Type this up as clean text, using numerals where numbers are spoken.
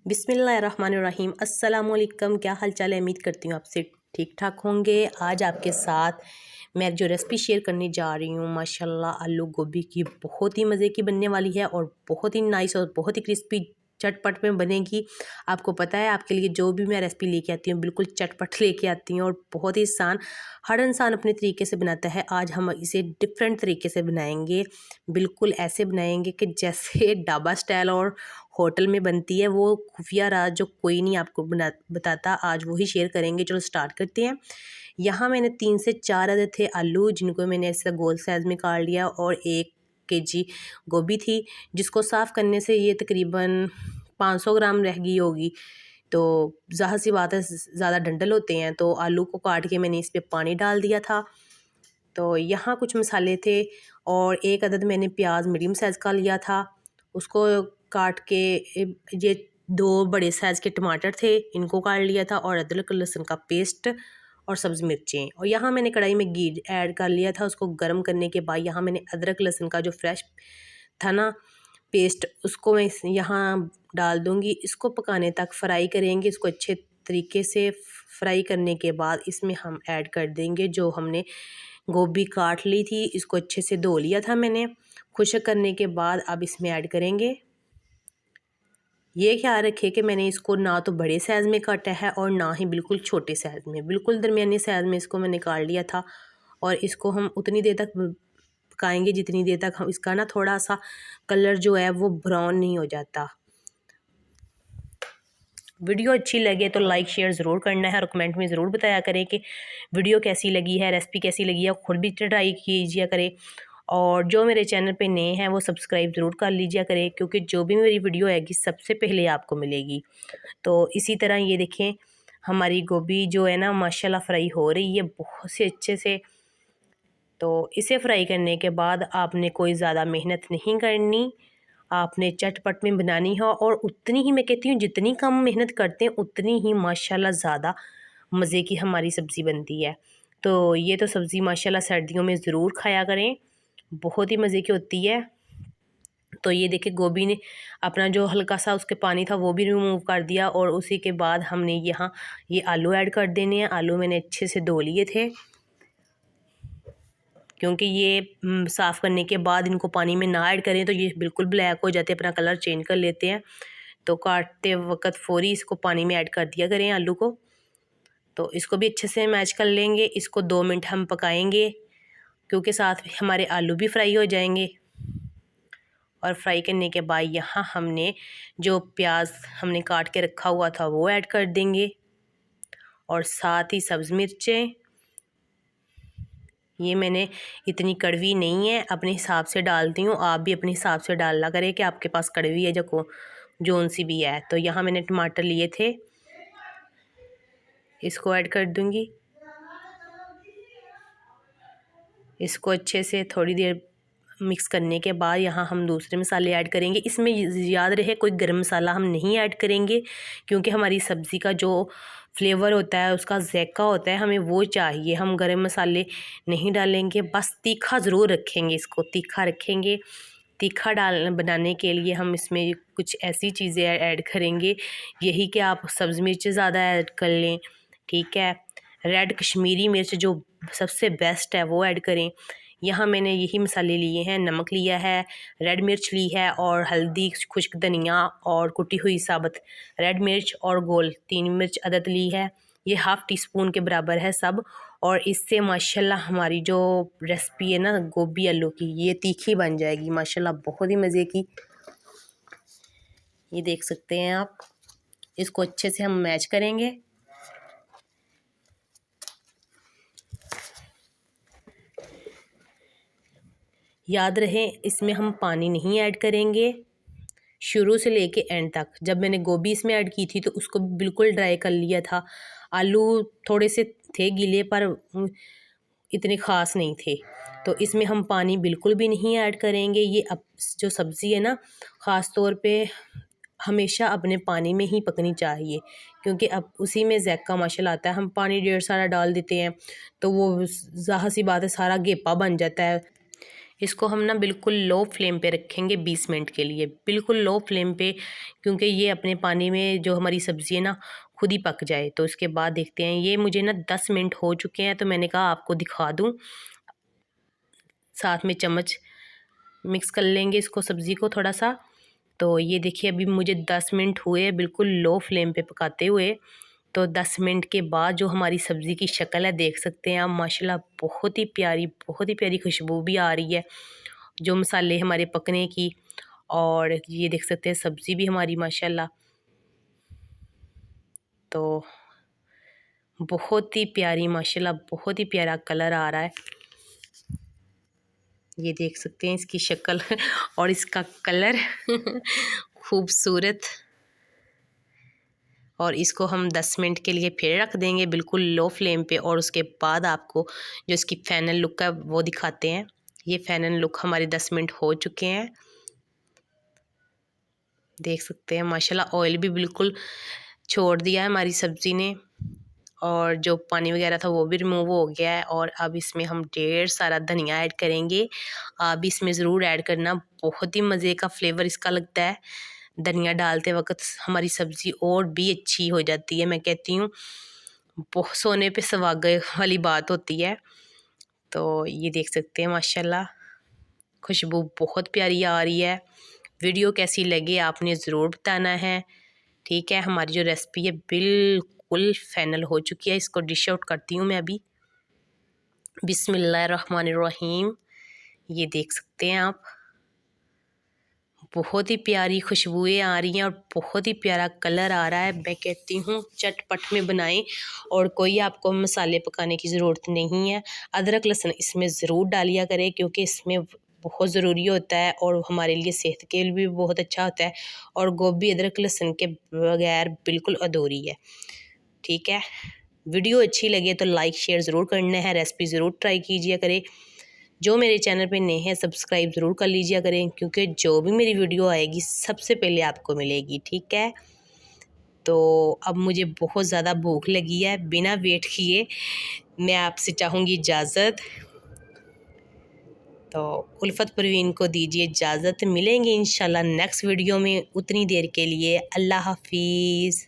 बिस्मिल्लाहिर्रहमानिर्रहीम। अस्सलाम वालेकुम। क्या हाल चाल है? उम्मीद करती हूँ आपसे ठीक ठाक होंगे। आज आपके साथ मैं जो रेसिपी शेयर करने जा रही हूँ माशाल्लाह आलू गोभी की, बहुत ही मज़े की बनने वाली है और बहुत ही नाइस और बहुत ही क्रिस्पी चटपट में बनेगी। आपको पता है आपके लिए जो भी मैं रेसिपी लेके आती हूँ बिल्कुल चटपट लेके आती हूँ और बहुत ही आसान, हर इंसान अपने तरीके से बनाता है। आज हम इसे डिफरेंट तरीके से बनाएंगे, बिल्कुल ऐसे बनाएंगे कि जैसे ढाबा स्टाइल और होटल में बनती है। वो खुफिया राज जो कोई नहीं आपको बताता, आज वही शेयर करेंगे। चलो स्टार्ट करते हैं। यहाँ मैंने 3 से 4 अदद थे आलू, जिनको मैंने ऐसा गोल साइज़ में काट लिया, और 1 केजी गोभी थी, जिसको साफ़ करने से ये तकरीबन 500 ग्राम रह गई होगी। तो ज़ाहिर सी बात है ज़्यादा डंडल होते हैं, तो आलू को काट के मैंने इस पर पानी डाल दिया था। तो यहाँ कुछ मसाले थे और 1 अदद मैंने प्याज मीडियम साइज़ का लिया था, उसको काट के ये 2 बड़े साइज़ के टमाटर थे, इनको काट लिया था, और अदरक लहसुन का पेस्ट और सब्ज़ मिर्चें। और यहाँ मैंने कढ़ाई में घी ऐड कर लिया था। उसको गर्म करने के बाद यहाँ मैंने अदरक लहसुन का जो फ्रेश था ना पेस्ट, उसको मैं यहाँ डाल दूँगी। इसको पकाने तक फ्राई करेंगे। इसको अच्छे तरीके से फ्राई करने के बाद इसमें हम ऐड कर देंगे जो हमने गोभी काट ली थी। इसको अच्छे से धो लिया था मैंने, खुश्क करने के बाद अब इसमें ऐड करेंगे। ये ख्याल रखें कि मैंने इसको ना तो बड़े साइज़ में काटा है और ना ही बिल्कुल छोटे साइज़ में, बिल्कुल दरमियाने साइज़ में इसको मैंने काट लिया था। और इसको हम उतनी देर तक पकाएंगे जितनी देर तक हम इसका ना थोड़ा सा कलर जो है वो ब्राउन नहीं हो जाता। वीडियो अच्छी लगे तो लाइक शेयर ज़रूर करना है और कमेंट में ज़रूर बताया करें कि वीडियो कैसी लगी है, रेसिपी कैसी लगी है। खुद भी ट्राई कीजिए करें, और जो मेरे चैनल पे नए हैं वो सब्सक्राइब ज़रूर कर लीजिए करें, क्योंकि जो भी मेरी वीडियो आएगी सबसे पहले आपको मिलेगी। तो इसी तरह ये देखें हमारी गोभी जो है ना माशाल्लाह फ्राई हो रही है बहुत से अच्छे से। तो इसे फ्राई करने के बाद आपने कोई ज़्यादा मेहनत नहीं करनी, आपने चटपट में बनानी हो, और उतनी ही मैं कहती हूँ जितनी कम मेहनत करते हैं उतनी ही माशाल्लाह ज़्यादा मज़े की हमारी सब्ज़ी बनती है। तो ये तो सब्ज़ी माशाल्लाह सर्दियों में ज़रूर खाया करें, बहुत ही मज़े की होती है। तो ये देखिए गोभी ने अपना जो हल्का सा उसके पानी था वो भी रिमूव कर दिया, और उसी के बाद हमने यहाँ ये आलू ऐड कर देने हैं। आलू मैंने अच्छे से धो लिए थे, क्योंकि ये साफ़ करने के बाद इनको पानी में ना ऐड करें तो ये बिल्कुल ब्लैक हो जाते हैं, अपना कलर चेंज कर लेते हैं। तो काटते वक्त फ़ौरी इसको पानी में ऐड कर दिया करें आलू को। तो इसको भी अच्छे से मैश कर लेंगे। इसको 2 मिनट हम पकाएंगे, क्योंकि साथ में हमारे आलू भी फ्राई हो जाएंगे। और फ्राई करने के बाद यहाँ हमने जो प्याज हमने काट के रखा हुआ था वो ऐड कर देंगे, और साथ ही सब्ज़ मिर्चें। ये मैंने इतनी कड़वी नहीं है, अपने हिसाब से डालती हूँ, आप भी अपने हिसाब से डालना करें कि आपके पास कड़वी है जो सी भी है। तो यहाँ मैंने टमाटर लिए थे, इसको ऐड कर दूँगी। इसको अच्छे से थोड़ी देर मिक्स करने के बाद यहाँ हम दूसरे मसाले ऐड करेंगे। इसमें याद रहे कोई गरम मसाला हम नहीं ऐड करेंगे, क्योंकि हमारी सब्ज़ी का जो फ्लेवर होता है उसका ज़ायका होता है, हमें वो चाहिए। हम गरम मसाले नहीं डालेंगे, बस तीखा ज़रूर रखेंगे, इसको तीखा रखेंगे। तीखा बनाने के लिए हम इसमें कुछ ऐसी चीज़ें ऐड करेंगे, यही कि आप सब्ज़ मिर्च ज़्यादा ऐड कर लें, ठीक है। रेड कश्मीरी मिर्च जो सबसे बेस्ट है वो ऐड करें। यहाँ मैंने यही मसाले लिए हैं, नमक लिया है, रेड मिर्च ली है, और हल्दी, खुश्क धनिया, और कुटी हुई साबुत रेड मिर्च, और गोल 3 मिर्च अदद ली है। ये हाफ़ टी स्पून के बराबर है सब। और इससे माशाल्लाह हमारी जो रेसिपी है ना गोभी आलू की, ये तीखी बन जाएगी माशाल्लाह, बहुत ही मज़े की। ये देख सकते हैं आप। इसको अच्छे से हम मैच करेंगे। याद रहे इसमें हम पानी नहीं ऐड करेंगे शुरू से लेके एंड तक। जब मैंने गोभी इसमें ऐड की थी तो उसको बिल्कुल ड्राई कर लिया था। आलू थोड़े से थे गीले, पर इतने ख़ास नहीं थे। तो इसमें हम पानी बिल्कुल भी नहीं ऐड करेंगे। ये अब जो सब्ज़ी है ना ख़ास तौर पे हमेशा अपने पानी में ही पकनी चाहिए, क्योंकि अब उसी में ज़ायका माशाल्लाह आता है। हम पानी ढेर सारा डाल देते हैं तो वो ज़ाहिर सी बात है सारा गेपा बन जाता है। इसको हम ना बिल्कुल लो फ्लेम पे रखेंगे 20 मिनट के लिए, बिल्कुल लो फ्लेम पे, क्योंकि ये अपने पानी में जो हमारी सब्ज़ी है ना खुद ही पक जाए। तो उसके बाद देखते हैं, ये मुझे ना 10 मिनट हो चुके हैं, तो मैंने कहा आपको दिखा दूँ। साथ में चम्मच मिक्स कर लेंगे इसको, सब्ज़ी को थोड़ा सा। तो ये देखिए अभी मुझे 10 मिनट हुए बिल्कुल लो फ्लेम पे पकाते हुए। तो 10 मिनट के बाद जो हमारी सब्ज़ी की शक्ल है देख सकते हैं आप, माशाल्लाह बहुत ही प्यारी खुशबू भी आ रही है जो मसाले हमारे पकने की। और ये देख सकते हैं सब्ज़ी भी हमारी माशाल्लाह तो बहुत ही प्यारी, माशाल्लाह बहुत ही प्यारा कलर आ रहा है। ये देख सकते हैं इसकी शक्ल और इसका कलर खूबसूरत। और इसको हम 10 मिनट के लिए फिर रख देंगे बिल्कुल लो फ्लेम पे, और उसके बाद आपको जो इसकी फाइनल लुक है वो दिखाते हैं। ये फाइनल लुक हमारे 10 मिनट हो चुके हैं, देख सकते हैं माशाल्लाह ऑयल भी बिल्कुल छोड़ दिया है हमारी सब्ज़ी ने, और जो पानी वगैरह था वो भी रिमूव हो गया है। और अब इसमें हम ढेर सारा धनिया ऐड करेंगे। आप भी इसमें ज़रूर ऐड करना, बहुत ही मज़े का फ्लेवर इसका लगता है। धनिया डालते वक्त हमारी सब्ज़ी और भी अच्छी हो जाती है, मैं कहती हूँ बहुत सोने पे सुहागे वाली बात होती है। तो ये देख सकते हैं माशाल्लाह खुशबू बहुत प्यारी आ रही है। वीडियो कैसी लगी आपने ज़रूर बताना है, ठीक है। हमारी जो रेसिपी है बिल्कुल फाइनल हो चुकी है, इसको डिश आउट करती हूँ मैं अभी। बिस्मिल्लाहिर्रहमानिर्रहीम। ये देख सकते हैं आप, बहुत ही प्यारी खुशबुएं आ रही हैं और बहुत ही प्यारा कलर आ रहा है। मैं कहती हूँ चटपट में बनाएं, और कोई आपको मसाले पकाने की ज़रूरत नहीं है। अदरक लहसुन इसमें ज़रूर डालिया करें, क्योंकि इसमें बहुत ज़रूरी होता है और हमारे लिए सेहत के लिए भी बहुत अच्छा होता है। और गोभी अदरक लहसुन के बगैर बिल्कुल अधूरी है, ठीक है। वीडियो अच्छी लगे तो लाइक शेयर ज़रूर करना है, रेसिपी ज़रूर ट्राई कीजिए करें। जो मेरे चैनल पे नए हैं सब्सक्राइब ज़रूर कर लीजिए करें, क्योंकि जो भी मेरी वीडियो आएगी सबसे पहले आपको मिलेगी, ठीक है। तो अब मुझे बहुत ज़्यादा भूख लगी है, बिना वेट किए मैं आपसे चाहूँगी इजाज़त। तो उल्फत परवीन को दीजिए इजाज़त, मिलेंगे इंशाल्लाह नेक्स्ट वीडियो में। उतनी देर के लिए अल्लाह हाफिज़।